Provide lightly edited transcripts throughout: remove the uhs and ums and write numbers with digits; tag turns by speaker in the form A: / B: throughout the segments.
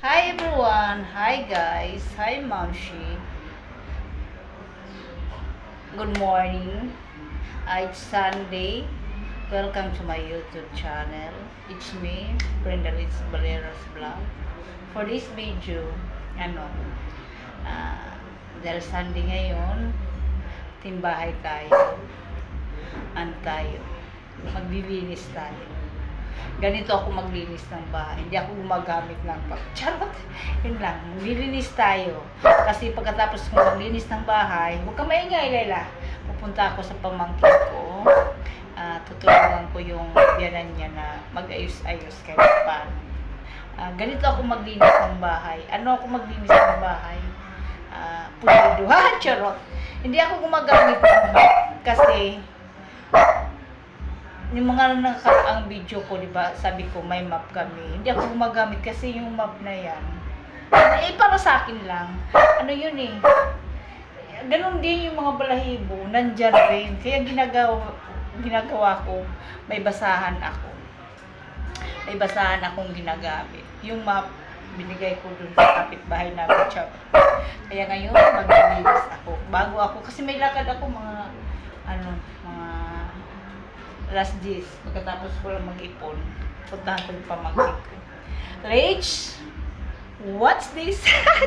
A: Hi everyone! Hi guys! Hi Mamshi! Good morning! It's Sunday. Welcome to my YouTube channel. It's me, Brenda Liz Valeros Vlog. For this video, ano, ah, dahil Sunday ngayon, timbahay tayo. Ano tayo? Maglilinis tayo. Ganito ako maglinis ng bahay. Hindi ako gumagamit ng charot. Yun lang, maglilinis tayo. Kasi pagkatapos mo maglinis ng bahay, huwag ka maingay, Layla. Pupunta ako sa pamangkin ko. Tutulungan ko yung biyanan niya na mag-ayos-ayos kahit paano. Ganito ako maglinis ng bahay. Ano ako maglinis ng bahay? Pulido. Ha, charot. Hindi ako gumagamit ng kasi yung mga nakakaraang video ko, di ba, sabi ko may map kami. Hindi ako gumagamit kasi yung map na yan. Para sa akin lang. Ano yun eh. Ganun din yung mga balahibo, nandyan rin. Kaya ginagawa ko, may basahan ako. May basahan akong ginagamit. Yung map, binigay ko dun sa kapitbahay namin. Kaya ngayon, maglilinis ako. Bago ako, kasi may lakad ako mga last days, pagkatapos ko lang mag-ipon, puntahan ko yung pamangkin ko. Rach, what's this?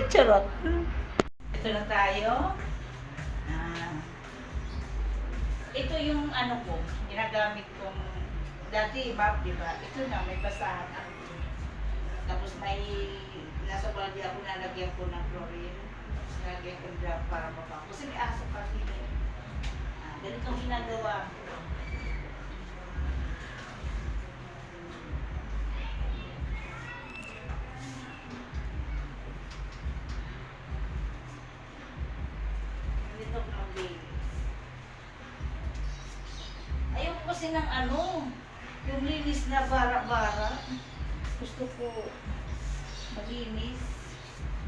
A: Charot. Ito na tayo. Ito yung ano ko, ginagamit kong, dati map, diba? Ito na, may basahan ako. Tapos may, nasa balde ako, nalagyan ko ng chlorine. Nalagyan ko ng para mabango. Kasi may aso pa rin. Ganitong ginagawa ko. Ayoko kasi ng yung linis na bara-bara. Gusto ko maglinis.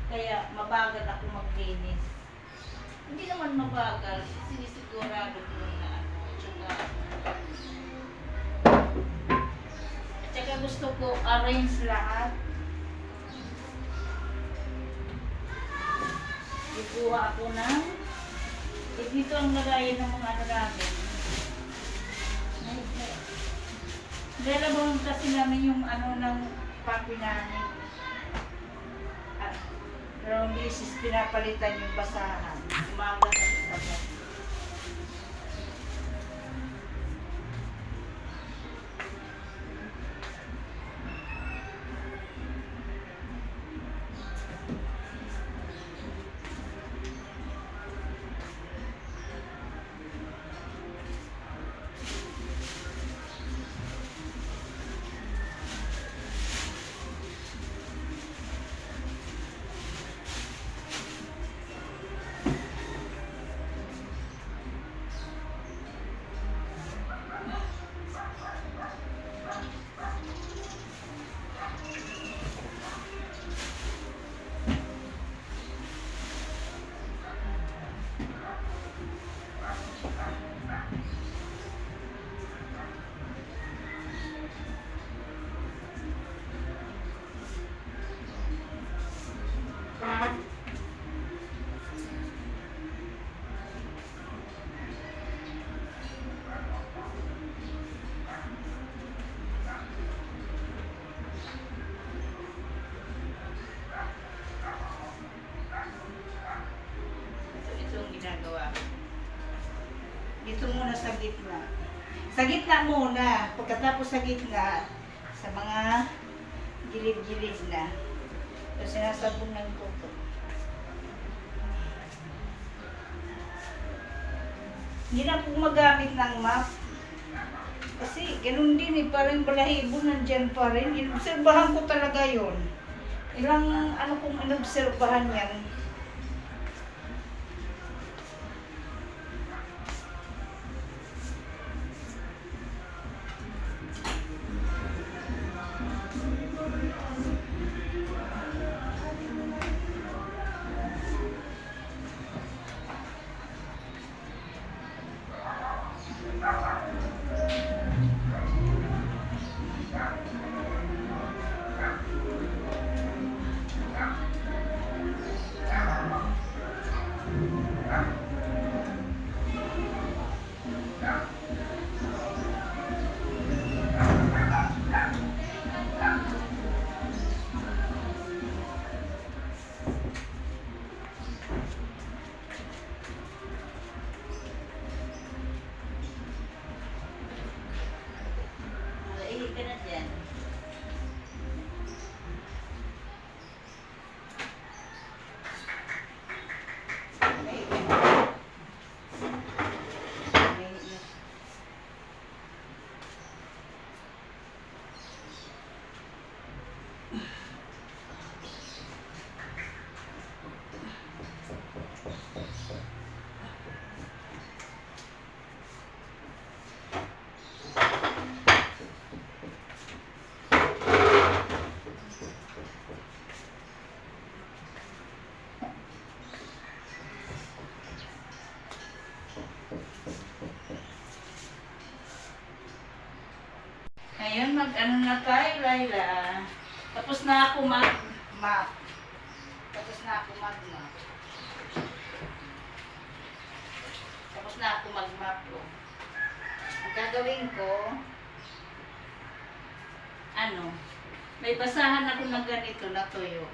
A: Kaya mabagal ako maglinis. Hindi naman mabagal. Sinisigurado ko na Tsaka gusto ko arrange lahat. Ikuha ako ng dito ang lagayan ng mga namin. Lalabang kasi namin yung ng papi namin. Pero misis pinapalitan yung basahan. Umaga na sa tabi. Dito muna sa gitna. Sa gitna muna. Pagkatapos sa gitna, sa mga gilid-gilid na. So, sinasabunan ko ito. Hindi na po magamit ng map. Kasi ganun din eh. Parang balahibo nandyan pa rin. Inobserbahan ko talaga yun. Ilang kong inobserbahan yan. Mag-ano na tayo, Laila. Tapos na ako mag-map. Tapos na ako mag-map. Tapos na ako mag-map ko. Ang gagawin ko, may basahan ako ng ganito na tuyo.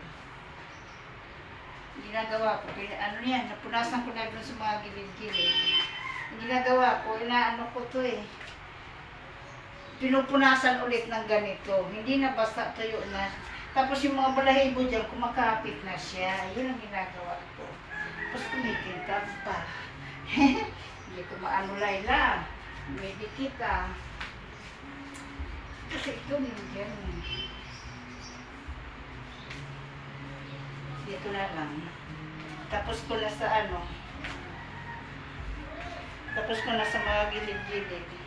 A: Ginagawa ko, napunasan ko na doon sa mga gilid-gilid. Ginagawa ko, inaano ko to eh. Pinupunasan ulit ng ganito. Hindi na basta tuyo na. Tapos yung mga balahibo dyan, kumakapit na siya. Yun ang ginagawa ko. Tapos kumikintab pa. Hindi ko maano, Laila. May dikita. Kasi ito yan. Dito na lang. Tapos ko na sa Tapos ko na sa mga gilid-gilid.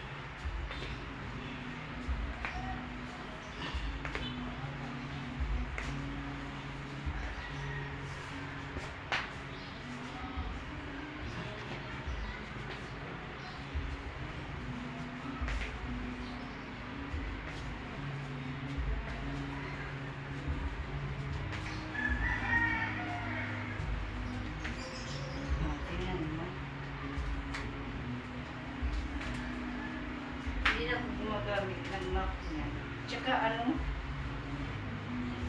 A: Hindi na ako gumagamit ng map niya. Tsaka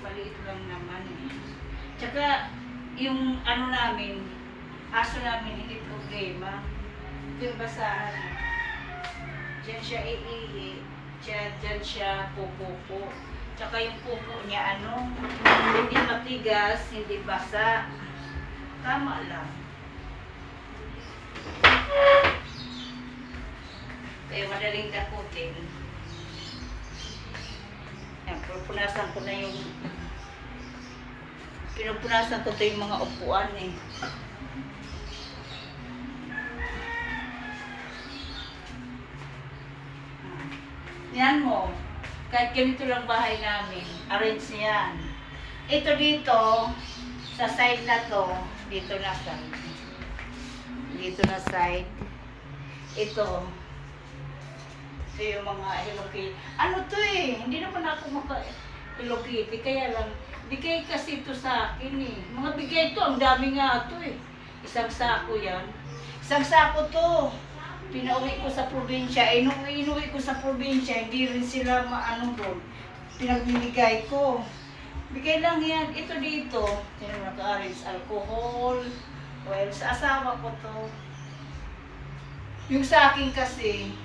A: maliit lang naman eh. Tsaka yung namin, aso namin hindi problema. Ito yung basahan. Diyan siya iihi. Diyan siya pupupo. Tsaka yung pupo niya hindi matigas, hindi basa. Tama lang. Kaya madaling dakutin. Yan, pinupunasan ko yung mga upuan eh. Yan mo. Kahit ganito lang bahay namin, arrange yan. Ito dito, sa side na to, dito na side. Dito na side. Ito yung mga Hello Kitty. Ano to eh, hindi naman ako Hello Kitty, kaya lang, bigay kasi ito sa akin eh. Mga bigay ito, ang dami nga ito eh. Isang sako yan. Isang sako to. Pinauwi ko sa probinsya. Inuwi ko sa probinsya, hindi rin sila doon. Pinagbibigay ko. Bigay lang yan. Ito dito, naka-arrange alcohol. Well, sa asawa ko to. Yung sa akin kasi,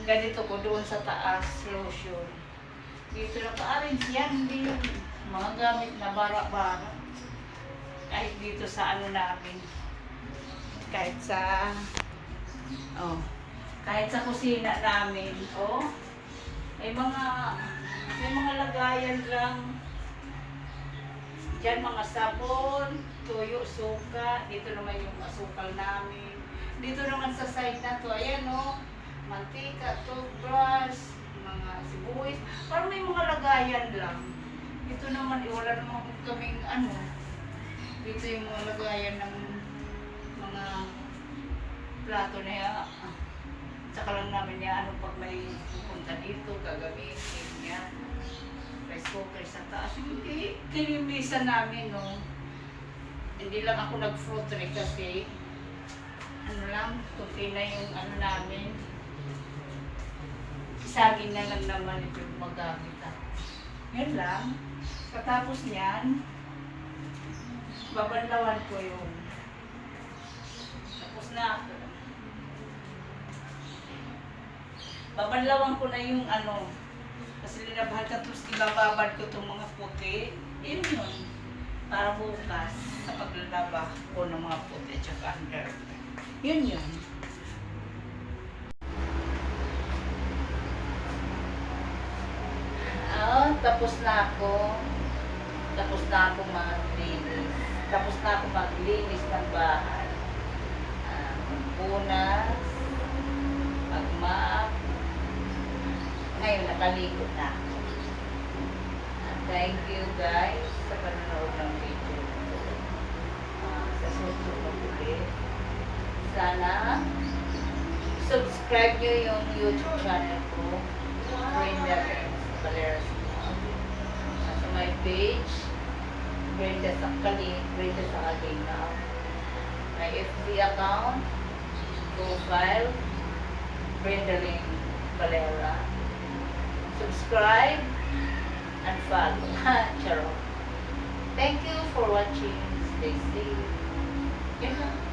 A: ganito ko doon sa taas, lotion. Dito naka-arrange yan, hindi yung mga gamit na bara-bara. Kahit dito sa namin. Kahit sa kusina namin. May mga lagayan lang. Diyan mga sabon, tuyo, suka. Dito naman yung asukal namin. Dito naman sa side na to, ayan mantika, toothbrush, mga sibuyas. Parang may mga lagayan lang. Dito naman, wala naman kaming dito yung mga lagayan ng mga plato na yan. Saka lang namin pag may pupunta dito, gagamitin yan. Rice cooker sa taas. Hindi, kinimisan namin, Hindi lang ako nag-fruit tray kasi kunti na yung namin. Saging na lang naman ito yung magamit. Yun lang. Katapos niyan, babanlawan ko yung tapos na ako. Babanlawan ko na yung kasi linabahan ka tapos ibababad ko itong mga puti. Yun. Para bukas sa paglalaba ko ng mga puti at under. Yun. Tapos na ako maglinis. Tapos na ako maglinis ng bahay. Punas, mag-map. Ngayon, nakaligo na ako. Thank you guys sa panonood ng video ko. Sa susunod ulit. Sana subscribe nyo yung YouTube channel ko. Brenda Valera's Vlog. Sa my page, Brenda Sakali, Brenda Sakalina. My FB account, profile, Brenda Lynn Valera. Subscribe and follow. Charot. Thank you for watching. Stay safe. Yun lang.